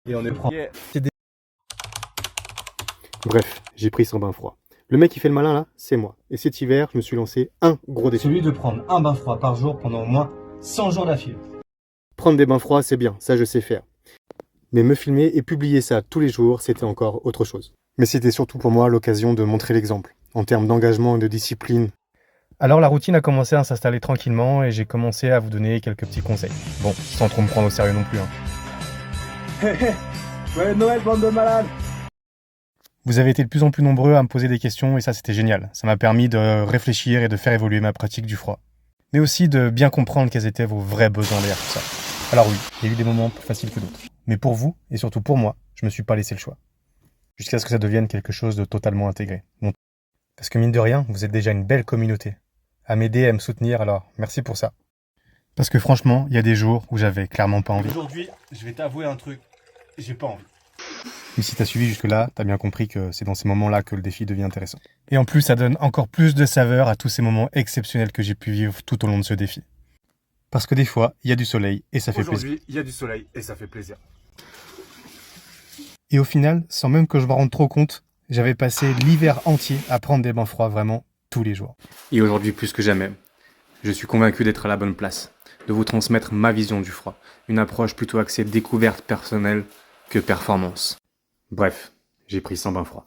Et on est prend. Yeah. Bref, j'ai pris 100 bains froids. Le mec qui fait le malin là, c'est moi. Et cet hiver, je me suis lancé un gros défi. Celui de prendre un bain froid par jour pendant au moins 100 jours d'affilée. Prendre des bains froids, c'est bien, ça je sais faire. Mais me filmer et publier ça tous les jours, c'était encore autre chose. Mais c'était surtout pour moi l'occasion de montrer l'exemple, en termes d'engagement et de discipline. Alors la routine a commencé à s'installer tranquillement et j'ai commencé à vous donner quelques petits conseils. Bon, sans trop me prendre au sérieux non plus. Joyeux Noël, bande de malades! Vous avez été de plus en plus nombreux à me poser des questions et ça c'était génial. Ça m'a permis de réfléchir et de faire évoluer ma pratique du froid. Mais aussi de bien comprendre quels étaient vos vrais besoins derrière tout ça. Alors oui, il y a eu des moments plus faciles que d'autres. Mais pour vous, et surtout pour moi, je me suis pas laissé le choix. Jusqu'à ce que ça devienne quelque chose de totalement intégré. Bon. Parce que mine de rien, vous êtes déjà une belle communauté. À m'aider, à me soutenir, alors merci pour ça. Parce que franchement, il y a des jours où j'avais clairement pas envie. Aujourd'hui, je vais t'avouer un truc, j'ai pas envie. Mais si t'as suivi jusque-là, t'as bien compris que c'est dans ces moments-là que le défi devient intéressant. Et en plus, ça donne encore plus de saveur à tous ces moments exceptionnels que j'ai pu vivre tout au long de ce défi. Parce que des fois, il y a du soleil et ça fait plaisir. Aujourd'hui, il y a du soleil et ça fait plaisir. Et au final, sans même que je m'en rende trop compte, j'avais passé l'hiver entier à prendre des bains froids vraiment tous les jours. Et aujourd'hui, plus que jamais, je suis convaincu d'être à la bonne place, de vous transmettre ma vision du froid, une approche plutôt axée découverte personnelle que performance. Bref, j'ai pris 100 bains froids.